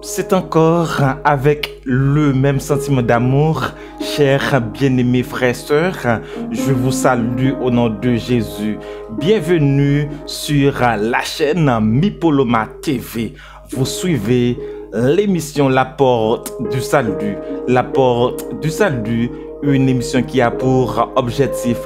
C'est encore avec le même sentiment d'amour, chers bien-aimés frères et sœurs, je vous salue au nom de Jésus. Bienvenue sur la chaîne Mipoloma TV. Vous suivez l'émission La Porte du Salut. La Porte du Salut, une émission qui a pour objectif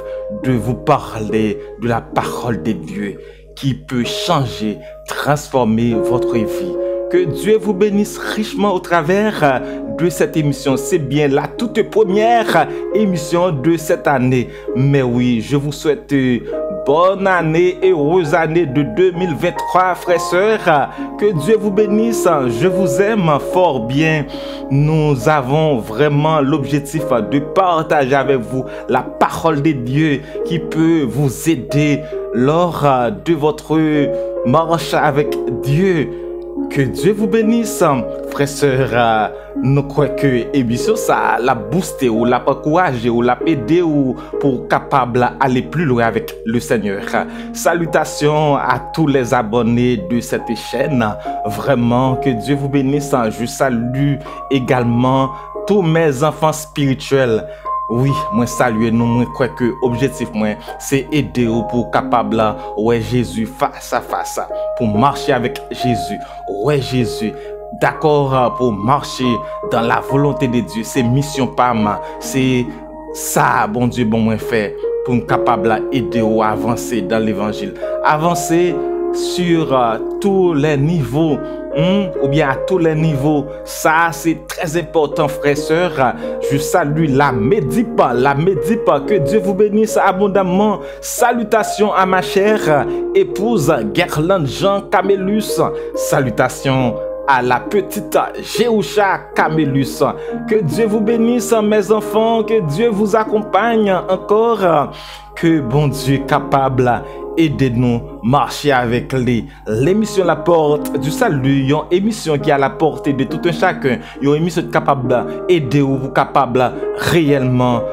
de vous parler de la parole de Dieu qui peut changer, transformer votre vie. Que Dieu vous bénisse richement au travers de cette émission. C'est bien la toute première émission de cette année. Mais oui, je vous souhaite bonne année et heureuse année de 2023, frères et sœurs. Que Dieu vous bénisse. Je vous aime fort bien. Nous avons vraiment l'objectif de partager avec vous la parole de Dieu qui peut vous aider lors de votre marche avec Dieu. Que Dieu vous bénisse, frères et sœurs. Nous croyons que l'émission ça l'a boosté ou l'a encouragé ou l'a aidé ou pour capable aller plus loin avec le Seigneur. Salutations à tous les abonnés de cette chaîne. Vraiment que Dieu vous bénisse. Je salue également tous mes enfants spirituels. Oui, moi saluer nous, moi crois que objectif moi c'est aider vous pour capable ouais Jésus face à face pour marcher avec Jésus. Ouais Jésus, d'accord pour marcher dans la volonté de Dieu, c'est mission pas moi, c'est ça bon Dieu bon moi fait pour nous capable aider ou avancer dans l'évangile, avancer sur tous les niveaux. Ou bien à tous les niveaux. Ça, c'est très important, frères et sœurs. Je salue la Médip. Que Dieu vous bénisse abondamment. Salutations à ma chère épouse Guerlaine Jean Camélus. Salutations à la petite Géoucha Camélus. Que Dieu vous bénisse, mes enfants. Que Dieu vous accompagne encore. Que bon Dieu capable aidez-nous marcher avec l'émission La Porte du Salut, une émission qui est à la portée de tout un chacun, une émission capable d'aider ou capable réellement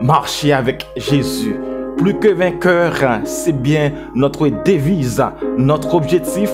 marcher avec Jésus. Plus que vainqueur, c'est bien notre devise, notre objectif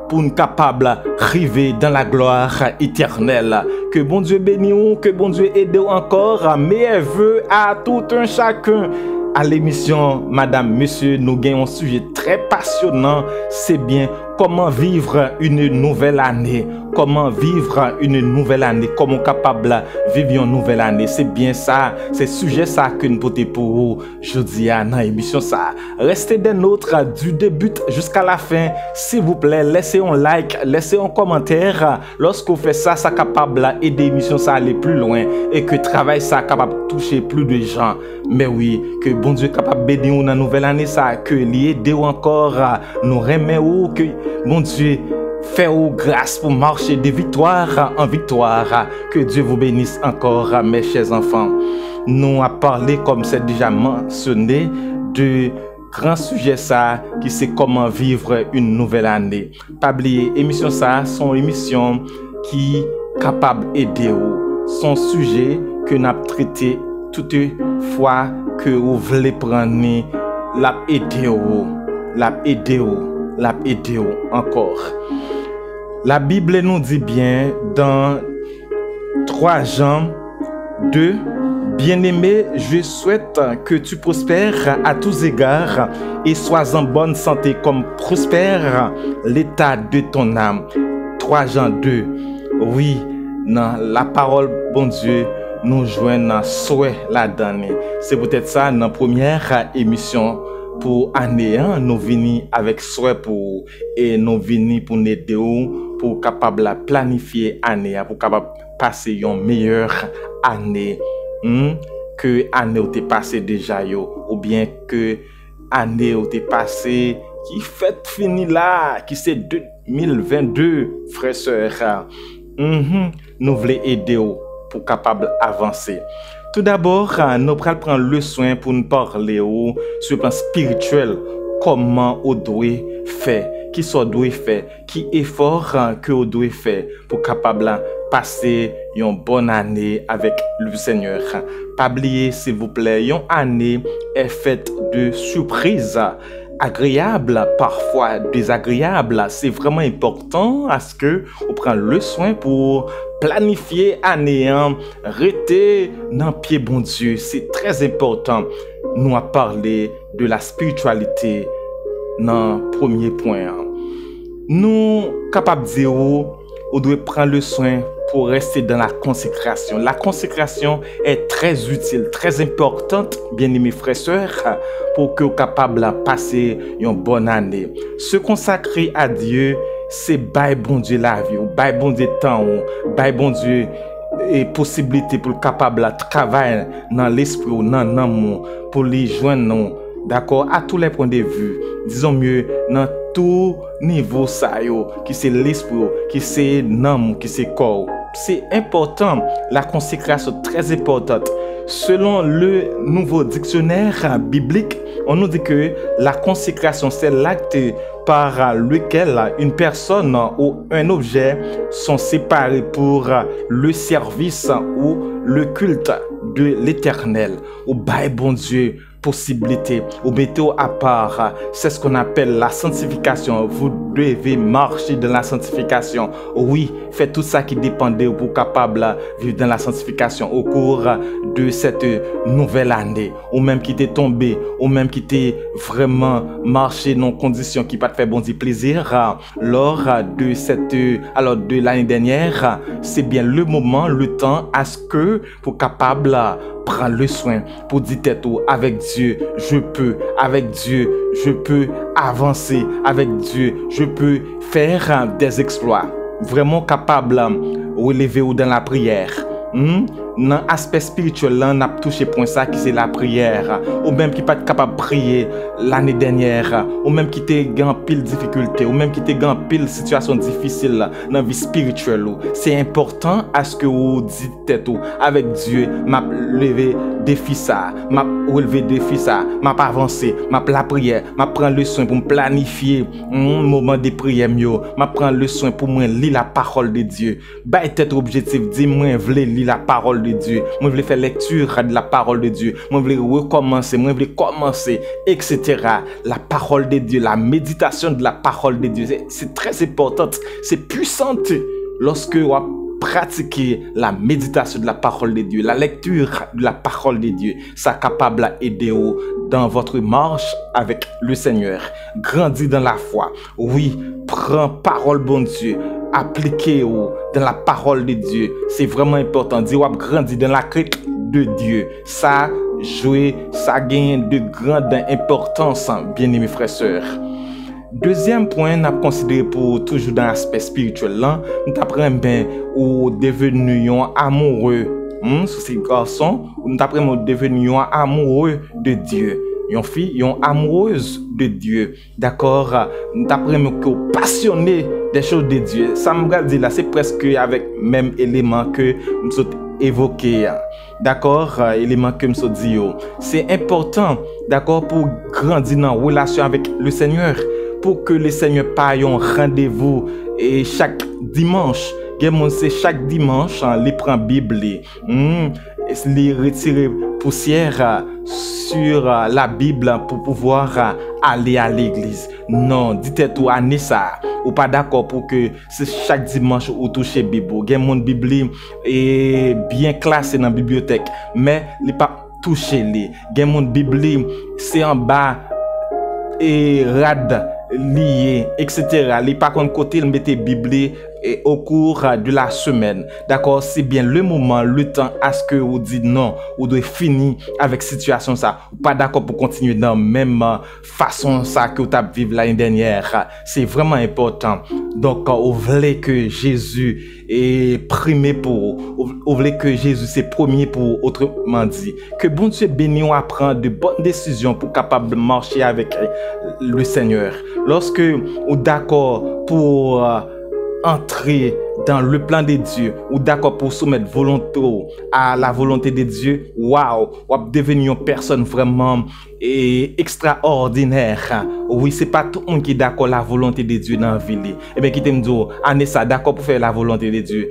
pour nous capables d'arriver dans la gloire éternelle. Que bon Dieu bénisse, que bon Dieu aide encore, mes vœux à tout un chacun. À l'émission, madame, monsieur, nous gagnons un sujet très passionnant. C'est bien comment vivre une nouvelle année. Comment vivre une nouvelle année. Comment capable de vivre une nouvelle année. C'est bien ça. C'est sujet ça que nous portons pour vous. Je dis à l'émission ça. Restez des nôtres du début jusqu'à la fin. S'il vous plaît, laissez un like, laissez un commentaire. Lorsque vous faites ça, ça capable d'aider l'émission ça aller plus loin. Et que travail ça capable de toucher plus de gens. Mais oui, que bon Dieu capable de bénir une nouvelle année ça. Que l'aider encore nous remet ou que bon Dieu fait grâce pour marcher de victoire en victoire. Que Dieu vous bénisse encore, mes chers enfants. Nous avons parlé, comme c'est déjà mentionné, de grand sujet ça qui c'est comment vivre une nouvelle année. Pas oublier, émission ça, son émission qui est capable d'aider. Son sujet que nous avons traité toute fois que vous voulez prendre la aider encore. La Bible nous dit bien dans 3 Jean 2, bien-aimé, je souhaite que tu prospères à tous égards et sois en bonne santé comme prospère l'état de ton âme. 3 Jean 2. Oui, dans la parole, bon Dieu, nous joignons souhait la dernière. C'est peut-être ça dans la première émission pour année, nous venons avec souhait pour et nous venons pour nous aider pour capable planifier année, pour capable passer une meilleure année que année où t'es passé déjà ou bien que année où t'es passé qui fait fini là, qui c'est 2022, frères sœurs. Nous voulons aider pour capable avancer. Tout d'abord, nous allons prendre le soin pour nous parler sur le plan spirituel, comment on doit faire, qui soit doit faire, qui effort que on doit faire pour capable passer une bonne année avec le Seigneur. Pas oublier s'il vous plaît, une année est faite de surprises. agréable, parfois désagréable. C'est vraiment important à ce que on prenne le soin pour planifier année, rester dans pied bon Dieu. C'est très important. Nous a parlé de la spiritualité dans le premier point. Nous capables de dire on doit prendre le soin pour rester dans la consécration. La consécration est très utile, très importante, bien-aimés frères et sœurs, pour que vous soyez capables de passer une bonne année. Se consacrer à Dieu, c'est bailler bon Dieu la vie, bailler bon Dieu temps, bailler bon Dieu et possibilité pour capable de travailler dans l'esprit ou dans l'amour pour les joindre, d'accord, à tous les points de vue. Disons mieux, dans tout niveau ça yo, qui c'est l'esprit, qui c'est l'âme, qui c'est corps. C'est important, la consécration très importante. Selon le nouveau dictionnaire biblique, on nous dit que la consécration c'est l'acte par lequel une personne ou un objet sont séparés pour le service ou le culte de l'Éternel. Ou bail bon Dieu possibilité ou mettez à part. C'est ce qu'on appelle la sanctification. Vous devez marcher dans la sanctification. Oui, faites tout ça qui dépendait pour capable de vivre dans la sanctification au cours de cette nouvelle année. Ou même qui t'est tombé, ou même qui t'est vraiment marché dans conditions qui pas te fait bon Dieu plaisir lors de cette de l'année dernière. C'est bien le moment, le temps à ce que pour capable prendre le soin pour dire tête avec Dieu, je peux, avec Dieu, je peux avancer, avec Dieu, je peux faire des exploits. Vraiment capable de relever dans la prière. Dans l'aspect spirituel, là, on a touché point ça qui c'est la prière. Ou même qui pas capable de prier l'année dernière. Ou même qui était en pile difficulté. Ou même qui était en pile situation difficile dans la vie spirituelle. C'est important à ce que vous dites tête avec Dieu. M'a levé défi ça. M'a relevé défi ça. M'a avancé. M'a la prière. M'a prendre le soin pour me planifier mon moment de prière mieux. M'a prendre le soin pour moi lire la parole de Dieu. Bah être objectif. Dis-moi vle lire la parole de Dieu. Moi, je voulais faire lecture de la parole de Dieu. Moi, je voulais recommencer. Moi, je voulais commencer, etc. La parole de Dieu, la méditation de la parole de Dieu, c'est très important. C'est puissant lorsque vous pratiquez la méditation de la parole de Dieu, la lecture de la parole de Dieu. Ça est capable d'aider dans votre marche avec le Seigneur. Grandis dans la foi. Oui, prends parole, bon Dieu. Appliquez dans la parole de Dieu. C'est vraiment important. Dire grandir dans la crainte de Dieu. Ça jouer, ça gagne de grande importance, bien-aimés frères et sœurs. Deuxième point, nous avons considéré pour toujours dans l'aspect spirituel, nous apprenons bien ou devenu amoureux. Sur ces garçons, nous apprenons devenu amoureux de Dieu. Une fille, une amoureuse de Dieu. D'accord? Nous apprenons que passionné des choses de Dieu. Ça me dit là, c'est presque avec même élément que nous sommes évoqués. D'accord? Élément que nous sommes dit. C'est important, d'accord, pour grandir dans la relation avec le Seigneur. Pour que le Seigneur paye un rendez-vous et chaque dimanche. C'est chaque dimanche, il prend Bible, il retire poussière sur la Bible pour pouvoir aller à l'église. Non, dites-vous à ça. Ou pas d'accord pour que chaque dimanche ou toucher Bible. Mon Bible est bien classé dans la bibliothèque, mais il n'est pas touché. Mon Bible c'est en bas et rad lié, etc. Les par contre côté il mettait Bible et au cours de la semaine. D'accord, c'est bien le moment, le temps à ce que vous dites non, vous devez finir avec situation ça. Ou pas d'accord pour continuer dans la même façon ça que vous avez vécu l'année dernière. C'est vraiment important. Donc, vous voulez que Jésus est primé pour vous voulez que Jésus c'est premier pour autrement dit. Que bon Dieu bénisse à prendre de bonnes décisions pour capable de marcher avec le Seigneur. Lorsque vous d'accord pour entrer dans le plan de Dieu ou d'accord pour soumettre volonté à la volonté de Dieu, waouh, ou devenir une personne vraiment extraordinaire. Oui, c'est pas tout le monde qui est d'accord la volonté de Dieu dans la vie. Et bien qui t'aime dire, Anessa d'accord pour faire la volonté de Dieu.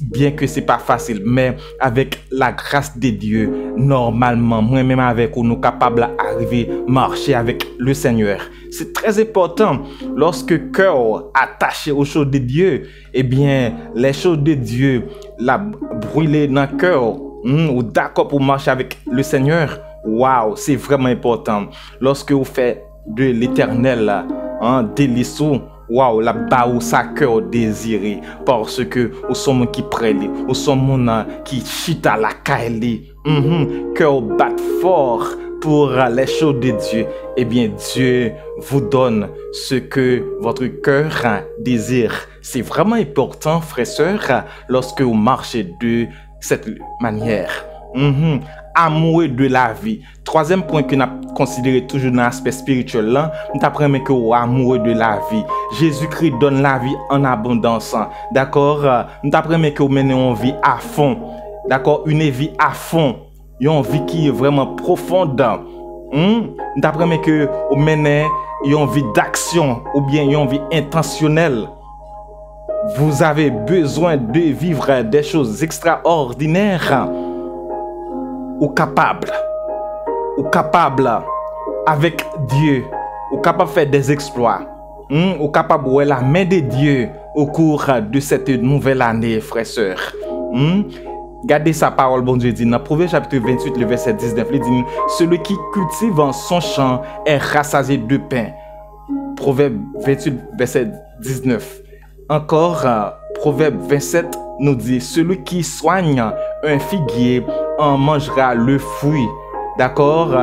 bien que c'est pas facile, mais avec la grâce de Dieu, normalement, moi-même avec nous capables d'arriver marcher avec le Seigneur. C'est très important lorsque cœur attaché aux choses de Dieu, eh bien, les choses de Dieu, la brûler dans le cœur, ou d'accord pour marcher avec le Seigneur. Waouh, c'est vraiment important. Lorsque vous faites de l'Éternel, délice, waouh, la bas où sa cœur désiré, parce que vous sommes qui prêlent, vous sommes qui chita la caille, cœur bat fort pour les choses de Dieu. Eh bien, Dieu vous donne ce que votre cœur désire. C'est vraiment important, frères et sœurs, lorsque vous marchez de cette manière. Amoureux de la vie. Troisième point que nous avons considéré toujours dans l'aspect spirituel, nous apprenons que vous amoureux de la vie. Jésus-Christ donne la vie en abondance. D'accord? Nous apprenons que vous menez une vie à fond. D'accord? Une vie à fond. Une vie qui est vraiment profonde. Nous apprenons que vous menez une vie d'action ou bien une vie intentionnelle. Vous avez besoin de vivre des choses extraordinaires. Ou capable avec Dieu, ou capable de faire des exploits, ou capable de la main de Dieu au cours de cette nouvelle année, frères et sœurs. Gardez sa parole, bon Dieu dit dans Proverbe chapitre 28, le verset 19, il dit, celui qui cultive en son champ est rassasié de pain. Proverbe 28, verset 19. Encore, Proverbe 27 nous dit, celui qui soigne un figuier en mangera le fruit. D'accord?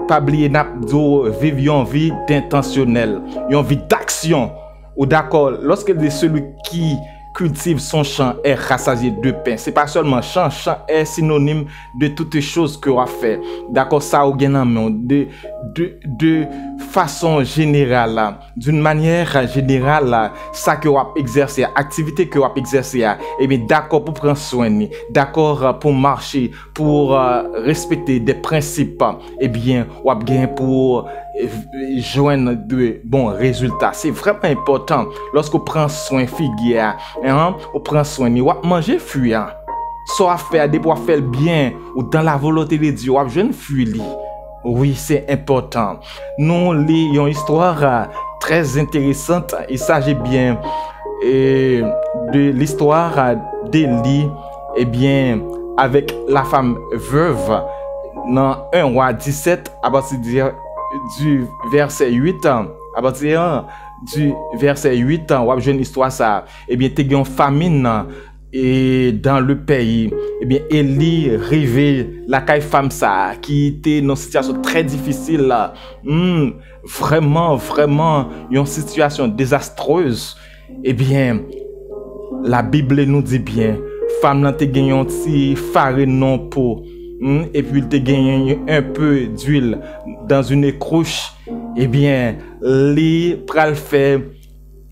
Pas oublier d'abdo vivre une vie d'intentionnel, une vie d'action. Ou d'accord, lorsque dit celui qui cultive son champ est rassasié de pain. C'est pas seulement champ est synonyme de toutes choses que on a fait. D'accord, ça au de façon générale, d'une manière générale, ça que on a exercé, activité que on a exercé, et bien d'accord pour prendre soin, d'accord pour marcher, pour respecter des principes, et bien on a bien pour joindre de bons résultats. C'est vraiment important lorsqu'on prend soin figuier, on prend soin, on manger fruit, soit faire des pour faire bien ou dans la volonté de Dieu, on jeune fruit. Oui, c'est important. Nous lisons une histoire très intéressante. Il s'agit bien de l'histoire d'Élie, et bien avec la femme veuve dans 1 roi 17 à partir du verset 8 à partir du verset 8 on va jouer une histoire ça. Et bien t'es une famine et dans le pays, et bien Élie révèle la caille femme ça qui était dans une situation très difficile là. Vraiment une situation désastreuse. Et bien la Bible nous dit bien femme là te gagné un petit farine non pot, et puis te gagné un peu d'huile dans une cruche. Et bien li pral fait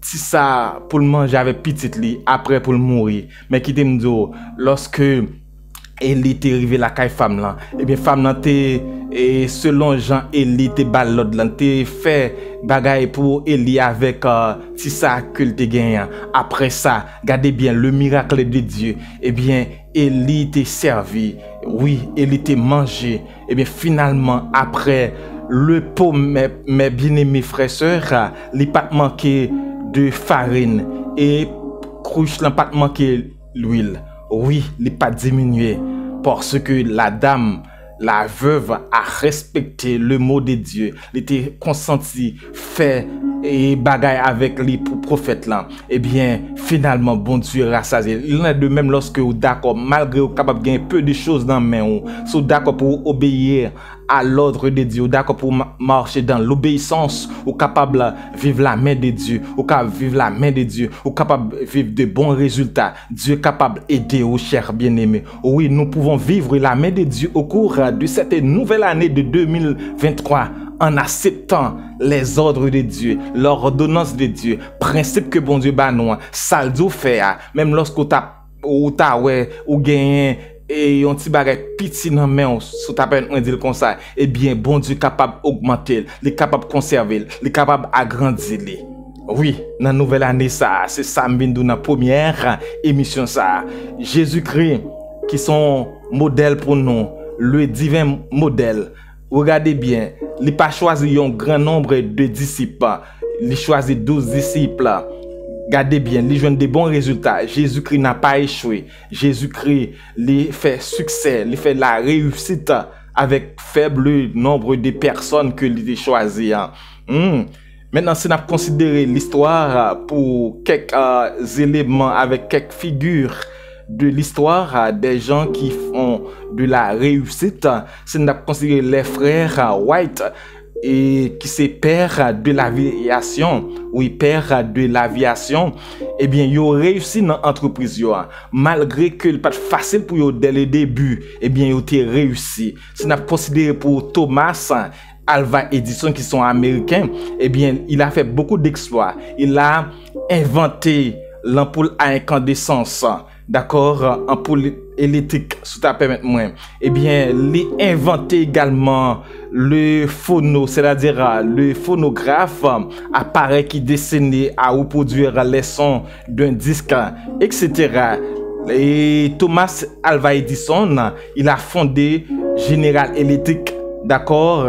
si ça pour le manger avec petite li après pour le mourir. Mais qui te me dit lorsque Élie était arrivé la caille femme là, et bien femme là te et selon Jean Élie te balade là te fait bagaille pour Élie avec si ça que te gagne. Après ça gardez bien le miracle de Dieu. Et bien Élie te servi, oui Élie te mangé. Et bien finalement après le pot mes bien-aimés frères sœurs, il pas manqué de farine et cruche n'a pas manqué l'huile. Oui, il pas diminué parce que la dame, la veuve a respecté le mot de Dieu. Il était consenti fait et bagaille avec les prophètes là. Eh bien, finalement, bon Dieu rassasié. Il en est de même lorsque vous d'accord, malgré vous capable de gagner peu de choses dans main ou, so d'accord pour obéir à l'ordre de Dieu, d'accord pour marcher dans l'obéissance, ou capable de vivre la main de Dieu, ou capable vivre la main de Dieu, ou capable de vivre de bons résultats. Dieu est capable d'aider aux chers bien-aimés. Oui, nous pouvons vivre la main de Dieu au cours de cette nouvelle année de 2023 en acceptant les ordres de Dieu, l'ordonnance de Dieu, principe que bon Dieu ba nous, ça le fait, même lorsque ou gagné et un petit bagage petit dans main sous ta peine on dit comme ça, eh bien bon Dieu capable augmenter, il capable conserver, il capable agrandir. Oui, dans la nouvelle année, ça, c'est ça, dans la première émission, ça. Jésus-Christ, qui sont modèles pour nous, le divin modèle. Regardez bien, il n'a pas choisi un grand nombre de disciples, il a choisi 12 disciples. Regardez bien, il joue des bons résultats. Jésus-Christ n'a pas échoué. Jésus-Christ, il fait succès, il fait la réussite avec faible nombre de personnes que il a choisi. Maintenant, si on a considéré l'histoire pour quelques éléments, avec quelques figures de l'histoire des gens qui font de la réussite, si on a considéré les frères White, et qui c'est père de l'aviation, oui, père de l'aviation, eh bien, ils ont réussi dans l'entreprise, malgré que ce n'est pas facile pour eux dès le début, eh bien, ils ont réussi. Si on a considéré pour Thomas Alva Edison, qui sont américains, eh bien, il a fait beaucoup d'exploits. Il a inventé l'ampoule à incandescence, d'accord, ampoule électrique, sous ta permettre moi. Eh bien, il a inventé également le phono, c'est-à-dire le phonographe, appareil qui dessinait à reproduire les sons d'un disque, etc. Et Thomas Alva Edison, il a fondé General Electric, d'accord.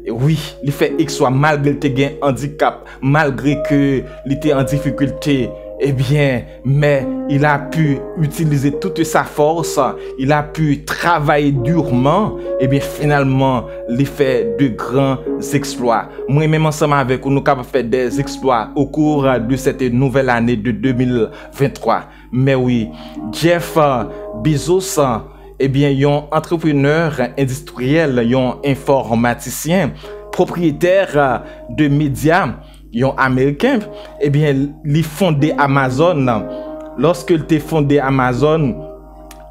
Oui, il fait exploit malgré qu'il ait un handicap, malgré qu'il était en difficulté. Eh bien, mais il a pu utiliser toute sa force, il a pu travailler durement, et bien finalement, il fait de grands exploits. Moi-même ensemble avec vous, nous avons fait des exploits au cours de cette nouvelle année de 2023. Mais oui, Jeff Bezos, eh bien, ils sont entrepreneurs industriels, ils sont informaticiens, propriétaires de médias, ils sont américains. Eh bien, ils fondé Amazon. Lorsqu'ils ont fondé Amazon,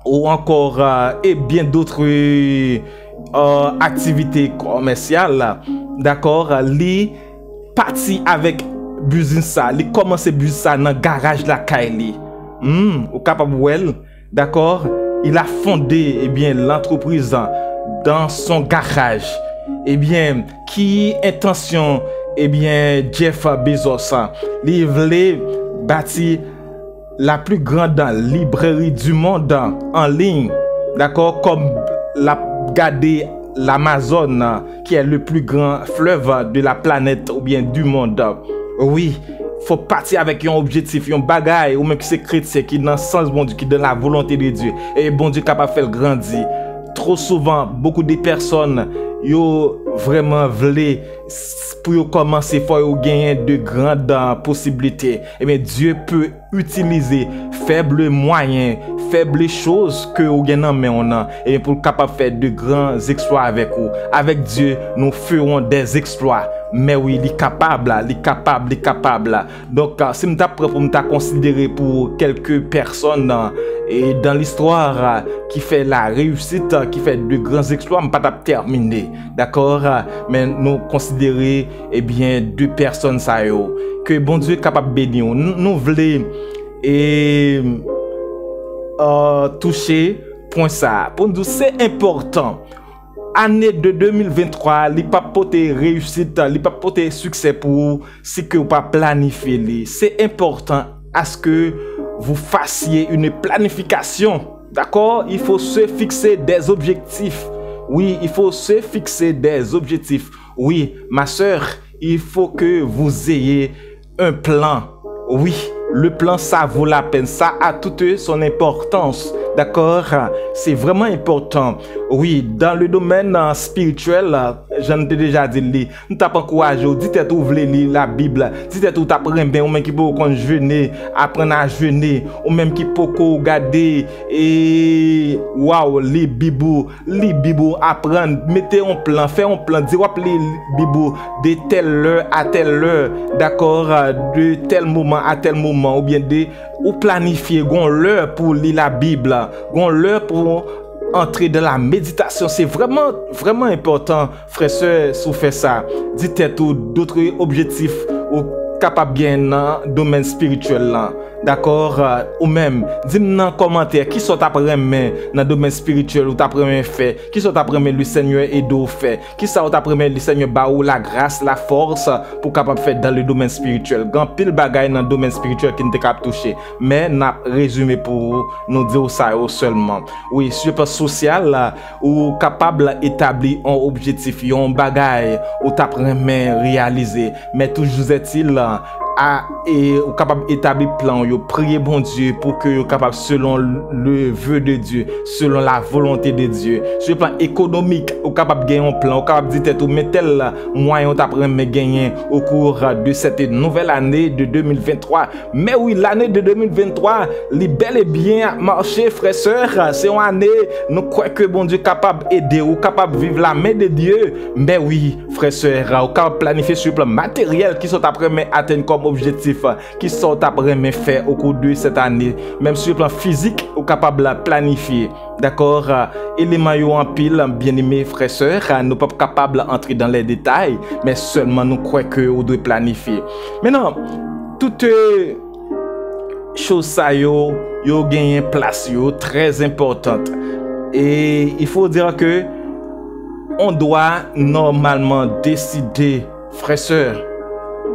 ou encore et bien d'autres activités commerciales, d'accord, ils parti avec business, ils commencé business dans le garage de la Kylie. Au capable, d'accord. Il a fondé eh bien l'entreprise dans son garage. Eh bien, qui intention eh bien Jeff Bezos, il voulait bâtir la plus grande librairie du monde en ligne, d'accord, comme la garder l'Amazon qui est le plus grand fleuve de la planète ou bien du monde. Oui. Faut partir avec un objectif, un bagage, ou même qui c'est chrétien, qui est dans le sens bon Dieu, qui est dans la volonté de Dieu. Et bon Dieu capable de faire grandir. Trop souvent, beaucoup de personnes, yo vraiment voulaient, pour commencer, il faut gagner de grandes possibilités. Et bien, Dieu peut utiliser faibles moyens, faibles choses que vous gagnez en main, et pour capable de faire de grands exploits avec vous. Avec Dieu, nous ferons des exploits. Mais oui, il est capable, il est capable, il est capable. Donc, si je prêt pour me considérer pour quelques personnes et dans l'histoire qui fait la réussite, qui fait de grands exploits, je ne vais pas terminer. D'accord? Mais nous considérer, eh bien, deux personnes, ça y est, que bon Dieu est capable de bénir. Nous voulons toucher point ça. Pour nous, c'est important. Année de 2023, il pas porter réussite, il pas porter succès pour si que vous pas planifier. C'est important à ce que vous fassiez une planification. D'accord? Il faut se fixer des objectifs. Oui, il faut se fixer des objectifs. Oui, ma soeur, il faut que vous ayez un plan. Oui, le plan, ça vaut la peine. Ça a toute son importance. D'accord? C'est vraiment important. Oui, dans le domaine spirituel, j'en ai déjà dit, nous t'avons encouragé, dites tout, vous voulez lire la Bible, dites tout, t'apprendre bien, ou même qui peut jeûner, apprendre à jeûner, ou même qui peut regarder, et waouh, les Bibles, apprendre, mettez un plan, faites un plan, dire, les Bibles de telle heure à telle heure, d'accord, de tel moment à tel moment, ou bien de, ou planifier, l'heure pour lire la Bible, l'heure pour entrer dans la méditation. C'est vraiment, vraiment important, frères et sœurs, si vous faites ça. Dites tout d'autres objectifs ou capable bien dans le domaine spirituel là. d'accord, ou même, dis-moi dans les commentaires, qui sont après dans le domaine spirituel ou après fait, qui sont après le Seigneur et d'où fait, qui sont après le Seigneur baou la grâce, la force pour capable faire dans le domaine spirituel. Grand pile bagaille dans le domaine spirituel qui ne capable toucher, mais n'a résumé pour nous dire ça seulement. Oui, sur le plan social ou capable d'établir un objectif, un bagaille ou t'apprendre réaliser, mais toujours est-il et capable d'établir plan, yo prier bon Dieu pour que yo capable selon le vœu de Dieu, selon la volonté de Dieu. Sur le plan économique, ou capable gagner un plan, ou capable dire tête ou mettre tel moyen t'apprendre gagner au cours de cette nouvelle année de 2023. Mais oui, l'année de 2023, li bel et bien marché frères sœurs, c'est une année nous croyons que bon Dieu capable aider ou capable vivre la main de Dieu. Mais oui, frères sœurs, ou capable planifier sur le plan matériel qui sont après atteindre comme objectif qui sont après faire au cours de cette année, même sur le plan physique ou capable de planifier, d'accord, éléments en pile, bien aimés frères sœurs, nous pas capable d'entrer dans les détails, mais seulement nous croyons que vous devez planifier. Maintenant, toutes choses ça yo gagne place yo très importante, et il faut dire que on doit normalement décider, frères sœurs,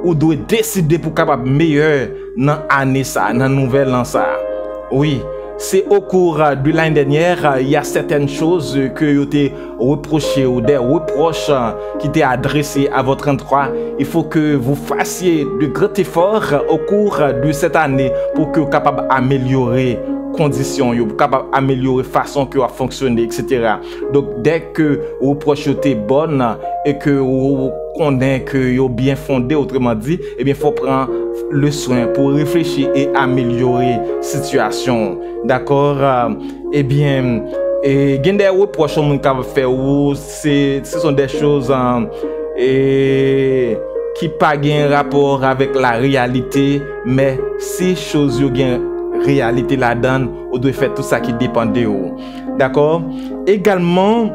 ou doit décider pour capable meilleur dans l'année ça, dans nouvelle an ça. Oui, c'est au cours de l'année dernière, il y a certaines choses que vous avez reprochées ou des reproches qui étaient adressés à votre endroit. Il faut que vous fassiez de grands efforts au cours de cette année pour que vous soyez capable d'améliorer conditions, vous capable d'améliorer façon que va fonctionner, etc. Donc dès que vos reproches étaient bonnes et que vous connaissez que vous bien fondé, autrement dit, eh bien faut prendre le soin pour réfléchir et améliorer la situation. D'accord? Eh bien, et des reproches que vous avez fait, ce sont des choses qui n'ont pas de rapport avec la réalité, mais ces choses ont réalité la donne, on doit faire tout ça qui dépend de vous. D'accord? Également,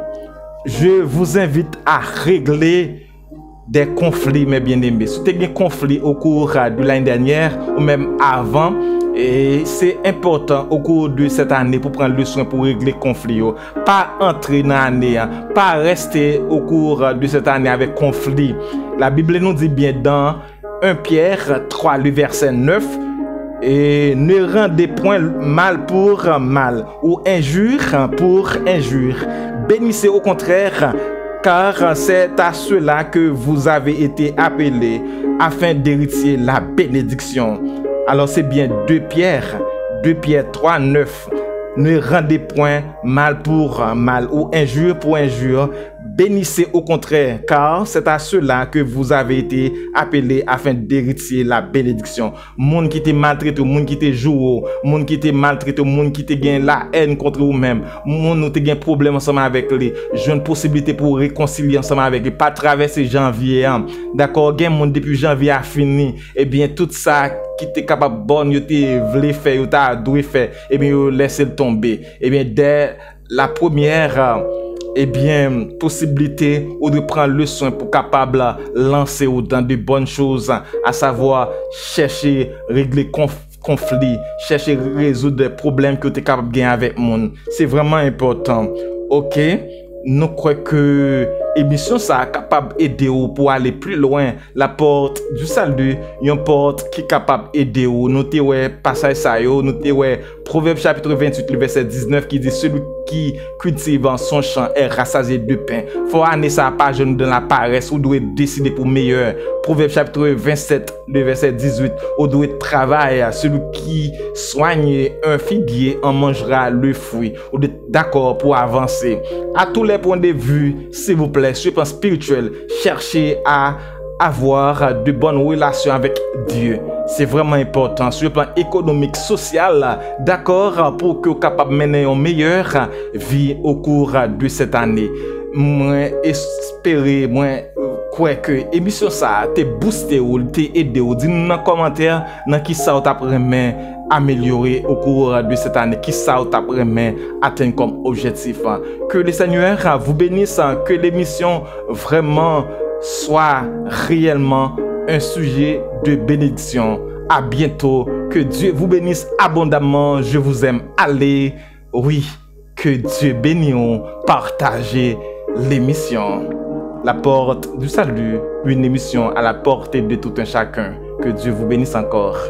je vous invite à régler des conflits, mes bien-aimés. Si vous avez des conflits au cours de l'année dernière ou même avant, et c'est important au cours de cette année pour prendre le soin pour régler les conflits. Pas entrer dans l'année, pas rester au cours de cette année avec conflit. La Bible nous dit bien dans 1 Pierre 3, le verset 9, et ne rendez point mal pour mal ou injure pour injure. Bénissez au contraire, car c'est à cela que vous avez été appelés afin d'hériter la bénédiction. Alors c'est bien 2 Pierre 3, 9. Ne rendez point mal pour mal ou injure pour injure. Bénissez au contraire, car c'est à cela que vous avez été appelés afin d'hériter la bénédiction. Monde qui te maltraite, monde qui te joue, monde qui te maltraite, monde qui te gagne la haine contre vous-même, monde qui te gagne problème ensemble avec lui, j'ai une possibilité pour réconcilier ensemble avec lui, pas traverser janvier, d'accord, gagne monde depuis janvier a fini, et bien tout ça qui t'est capable bonne, yo te voulait faire, yo t'a doué faire, et bien yo laissez le tomber. Et bien dès la première eh bien, possibilité ou de prendre le soin pour capable lancer ou dans de bonnes choses, à savoir chercher, régler conflits, chercher résoudre des problèmes que tu es capable de gagner avec le monde. C'est vraiment important. Ok? Nous croyons que l'émission ça capable d'aider pour aller plus loin. La porte du salut, une porte qui est capable d'aider. Notez ouais passage ça yo, notez ouais Proverbe chapitre 28 le verset 19 qui dit celui qui cultive en son champ est rassasié de pain. Faut année ça pas jeune dans la paresse ou doit décider pour meilleur. Proverbe chapitre 27 le verset 18 ou doit travailler. Celui qui soigne un figuier en mangera le fruit. Ou d'accord pour avancer. À tous les points de vue, s'il vous plaît, sur le plan spirituel, cherchez à avoir de bonnes relations avec Dieu. C'est vraiment important sur le plan économique, social, d'accord, pour que vous capable de mener une meilleure vie au cours de cette année. Moi, espérer, moi, quoi que émission ça te boosté ou te aidé ou dis-nous dans les commentaires dans qui ça t'a vraiment amélioré au cours de cette année, qui ça t'a vraiment atteint comme objectif. Que le Seigneur vous bénisse, que l'émission vraiment soit réellement un sujet de bénédiction. À bientôt. Que Que Dieu vous bénisse abondamment. Je vous aime. Allez, oui, que Dieu bénisse. Partagez l'émission. La porte du salut, une émission à la portée de tout un chacun. Que Dieu vous bénisse encore.